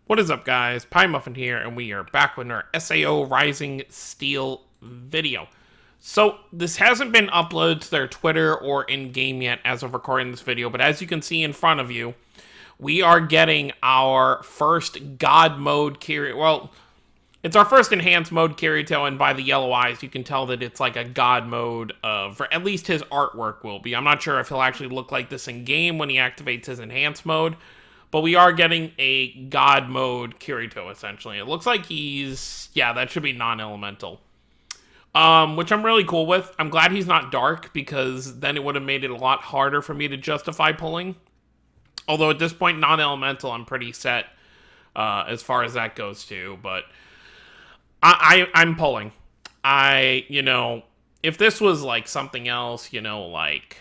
What is up, guys? Pie Muffin here, and we are back with our SAO Rising Steel video. So, this hasn't been uploaded to their Twitter or in-game yet as of recording this video, but as you can see in front of you, we are getting our first God mode Kirito. Well, it's our first enhanced mode Kirito, and by the yellow eyes, you can tell that it's like a God mode for at least his artwork will be. I'm not sure if he'll actually look like this in-game when he activates his enhanced mode, but we are getting a God mode Kirito, essentially. It looks like he's... yeah, that should be non-elemental. Which I'm really cool with. I'm glad he's not dark, because then it would have made it a lot harder for me to justify pulling. Although at this point, non-elemental, I'm pretty set as far as that goes, too. But I'm pulling. If this was, like, something else, like...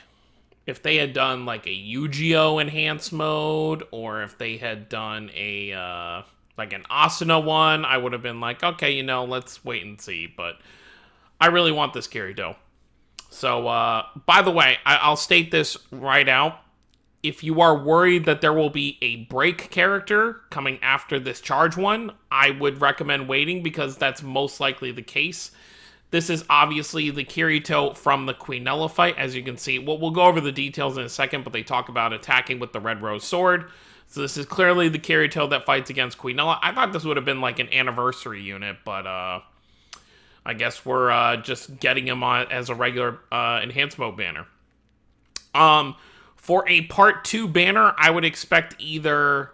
if they had done, like, a Yu-Gi-Oh! Enhanced mode, or if they had done a, like, an Asuna one, I would have been like, okay, let's wait and see, but I really want this Kirito. So, by the way, I'll state this right out. If you are worried that there will be a break character coming after this charge one, I would recommend waiting, because that's most likely the case. This is obviously the Kirito from the Quinella fight, as you can see. Well, we'll go over the details in a second, but they talk about attacking with the Red Rose Sword. So this is clearly the Kirito that fights against Quinella. I thought this would have been like an anniversary unit, but I guess we're just getting him on as a regular enhanced mode banner. For a part 2 banner, I would expect either...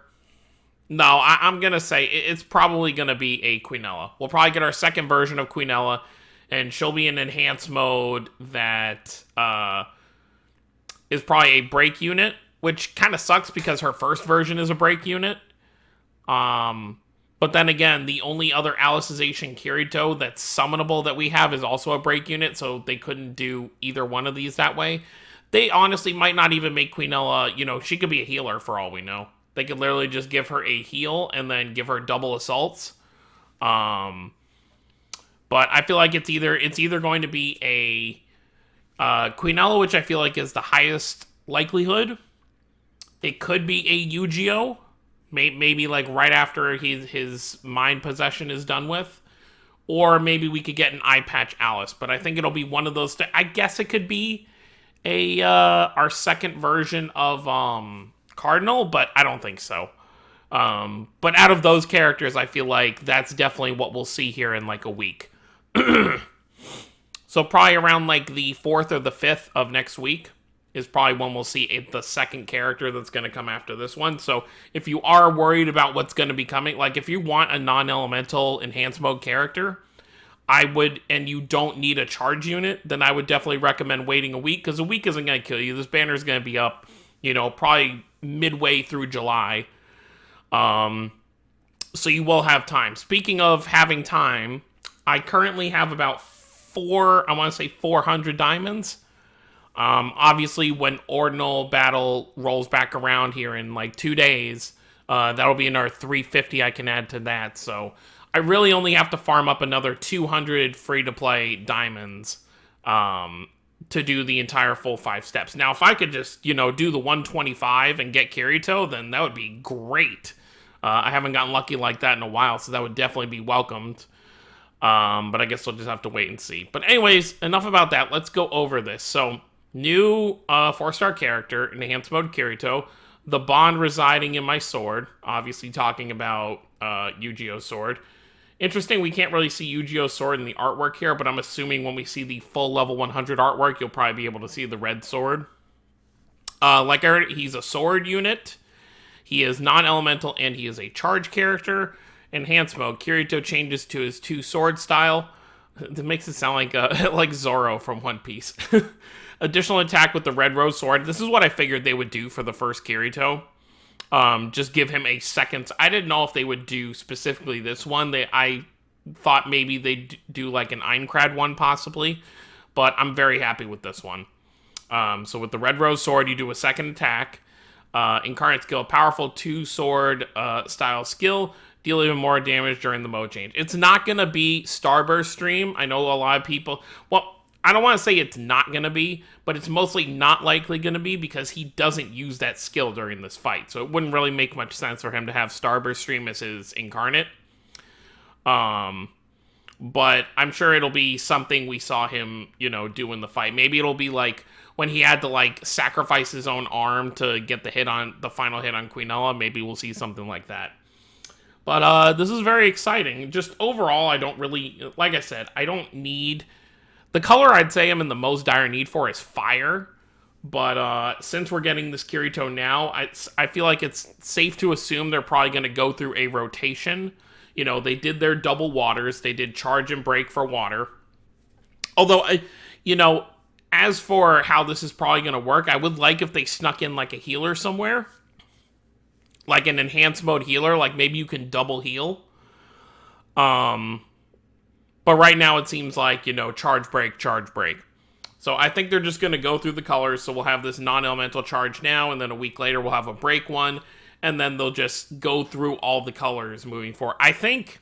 no, I'm going to say it's probably going to be a Quinella. We'll probably get our second version of Quinella, and she'll be in enhanced mode that is probably a break unit, which kind of sucks because her first version is a break unit. But then again, the only other Alicization Kirito that's summonable that we have is also a break unit, so they couldn't do either one of these that way. They honestly might not even make Quinella, she could be a healer for all we know. They could literally just give her a heal and then give her double assaults. But I feel like it's either going to be a Quinella, which I feel like is the highest likelihood. It could be a Yu-Gi-Oh! Maybe like right after his mind possession is done with. Or maybe we could get an Eye Patch Alice. But I think it'll be one of those... I guess it could be our second version of Cardinal, but I don't think so. But out of those characters, I feel like that's definitely what we'll see here in like a week. So probably around like the 4th or the 5th of next week is probably when we'll see the second character that's going to come after this one. So if you are worried about what's going to be coming, like if you want a non-elemental enhanced mode character, and you don't need a charge unit, then I would definitely recommend waiting a week, because a week isn't going to kill you. This banner is going to be up, probably midway through July. So you will have time. Speaking of having time, I currently have about 400 diamonds. Obviously, when Ordinal Battle rolls back around here in like 2 days, that'll be another 350 I can add to that. So I really only have to farm up another 200 free-to-play diamonds to do the entire full 5 steps. Now, if I could just, do the 125 and get Kirito, then that would be great. I haven't gotten lucky like that in a while, so that would definitely be welcomed. But I guess we'll just have to wait and see. But anyways, enough about that. Let's go over this. So, new 4-star character, enhanced mode Kirito. The bond residing in my sword. Obviously talking about Yu-Gi-Oh! Sword. Interesting, we can't really see Yu-Gi-Oh! Sword in the artwork here, but I'm assuming when we see the full level 100 artwork, you'll probably be able to see the red sword. Like I heard, he's a sword unit. He is non-elemental, and he is a charge character. Enhanced mode, Kirito changes to his 2-sword style. That makes it sound like like Zoro from One Piece. Additional attack with the Red Rose Sword. This is what I figured they would do for the first Kirito. Just give him a second. I didn't know if they would do specifically this one. I thought maybe they'd do like an Aincrad one possibly, but I'm very happy with this one. So with the Red Rose Sword, you do a second attack. Incarnate skill, powerful 2-sword style skill. Deal even more damage during the mode change. It's not going to be Starburst stream. I know a lot of people... well, I don't want to say it's not going to be, but it's mostly not likely going to be because he doesn't use that skill during this fight. So it wouldn't really make much sense for him to have Starburst Stream as his incarnate. But I'm sure it'll be something we saw him, do in the fight. Maybe it'll be like when he had to like sacrifice his own arm to get the final hit on Quinella. Maybe we'll see something like that. But this is very exciting. Just overall, I don't really, like I said, I don't need the color. I'd say I'm in the most dire need for is fire. But since we're getting this Kirito now, I feel like it's safe to assume they're probably going to go through a rotation. They did their double waters. They did charge and break for water. Although, as for how this is probably going to work, I would like if they snuck in like a healer somewhere. Like an enhanced mode healer. Like maybe you can double heal. But right now it seems like, charge break, charge break. So I think they're just going to go through the colors. So we'll have this non-elemental charge now. And then a week later we'll have a break one. And then they'll just go through all the colors moving forward. I think,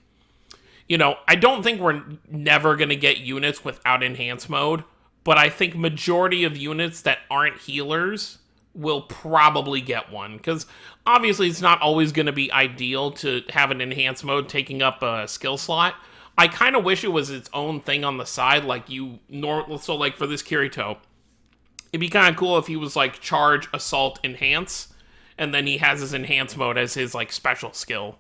I don't think we're never going to get units without enhanced mode. But I think majority of units that aren't healers will probably get one. Because obviously it's not always going to be ideal to have an enhanced mode taking up a skill slot. I kind of wish it was its own thing on the side. So like for this Kirito, it'd be kind of cool if he was like charge, assault, enhance. And then he has his enhanced mode as his, like, special skill.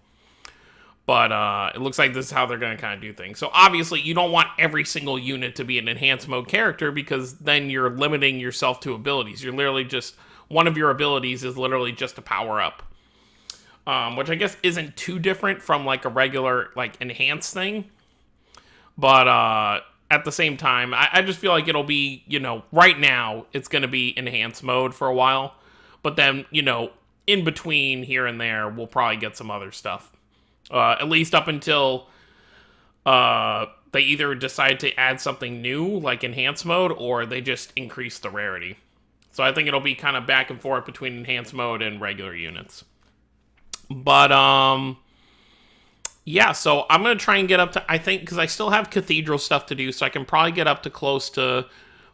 But it looks like this is how they're going to kind of do things. So, obviously, you don't want every single unit to be an enhanced mode character because then you're limiting yourself to abilities. You're literally just... One of your abilities is literally just a power-up. Which I guess isn't too different from, like, a regular, like, enhanced thing. But at the same time, I just feel like it'll be, right now, it's going to be enhanced mode for a while. But then, in between here and there, we'll probably get some other stuff. At least up until they either decide to add something new, like enhanced mode, or they just increase the rarity. So I think it'll be kind of back and forth between enhanced mode and regular units. But, yeah, so I'm going to try and get up to, I think, because I still have Cathedral stuff to do, so I can probably get up to close to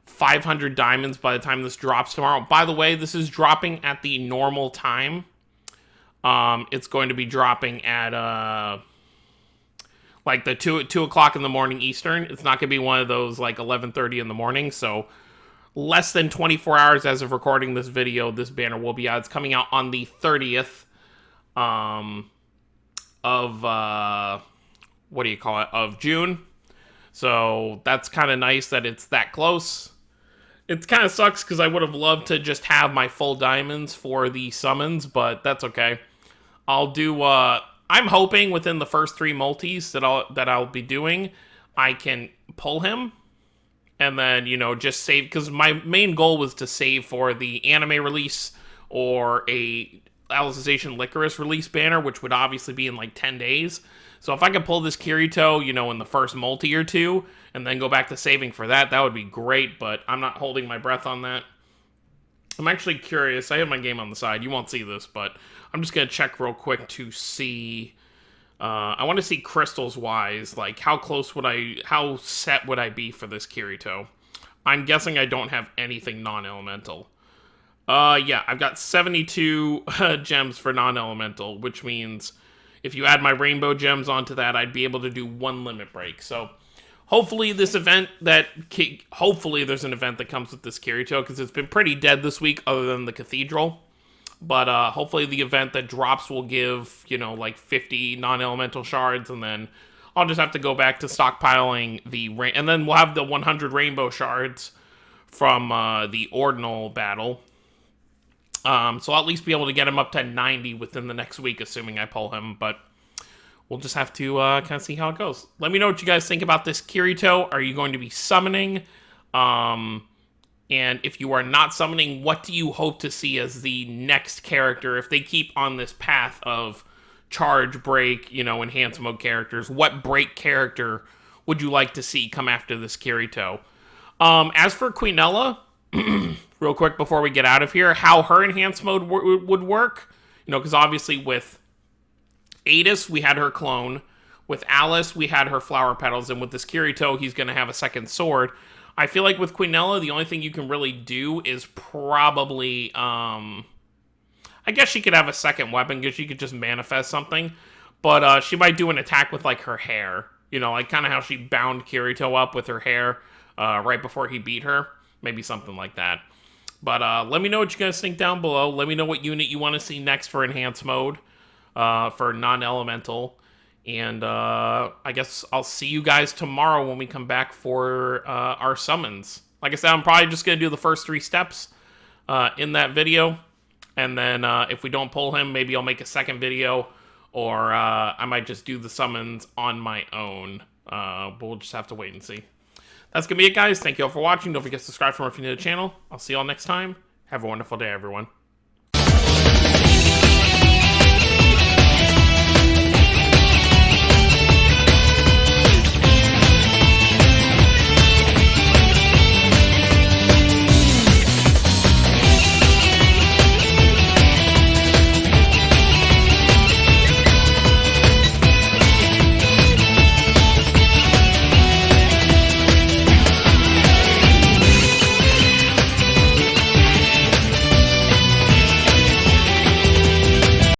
500 diamonds by the time this drops tomorrow. By the way, this is dropping at the normal time. It's going to be dropping at like the 2 o'clock in the morning Eastern. It's not going to be one of those like 11:30 in the morning. So less than 24 hours as of recording this video, this banner will be out. It's coming out on the 30th of June. So that's kind of nice that it's that close. It kind of sucks because I would have loved to just have my full diamonds for the summons, but that's okay. I'll do, I'm hoping within the first 3 multis that I'll be doing, I can pull him, and then, just save, because my main goal was to save for the anime release, or a Alicization Licorice release banner, which would obviously be in like 10 days. So if I could pull this Kirito, in the first multi or 2, and then go back to saving for that, that would be great, but I'm not holding my breath on that. I'm actually curious. I have my game on the side. You won't see this, but I'm just going to check real quick to see. I want to see crystals-wise, like how set would I be for this Kirito? I'm guessing I don't have anything non-elemental. Yeah, I've got 72 gems for non-elemental, which means if you add my rainbow gems onto that, I'd be able to do 1 limit break. So hopefully there's an event that comes with this Kirito, because it's been pretty dead this week other than the Cathedral. But hopefully the event that drops will give, like 50 non-elemental shards, and then I'll just have to go back to stockpiling and then we'll have the 100 rainbow shards from the Ordinal battle. So I'll at least be able to get him up to 90 within the next week, assuming I pull him, but we'll just have to kind of see how it goes. Let me know what you guys think about this Kirito. Are you going to be summoning? And if you are not summoning, what do you hope to see as the next character? If they keep on this path of charge, break, enhanced mode characters, what break character would you like to see come after this Kirito? As for Quinella, real quick before we get out of here, how her enhanced mode would work, because obviously with Adis, we had her clone. With Alice, we had her flower petals. And with this Kirito, he's going to have a second sword. I feel like with Quinella, the only thing you can really do is probably, I guess she could have a second weapon because she could just manifest something. But she might do an attack with, like, her hair. You know, like, kind of how she bound Kirito up with her hair right before he beat her. Maybe something like that. But let me know what you guys think down below. Let me know what unit you want to see next for Enhanced Mode, for non-elemental. And I guess I'll see you guys tomorrow when we come back for our summons. Like I said, I'm probably just going to do the first 3 steps in that video. And then if we don't pull him, maybe I'll make a second video. Or I might just do the summons on my own. But we'll just have to wait and see. That's going to be it, guys. Thank you all for watching. Don't forget to subscribe for more if you're new to the channel. I'll see you all next time. Have a wonderful day, everyone.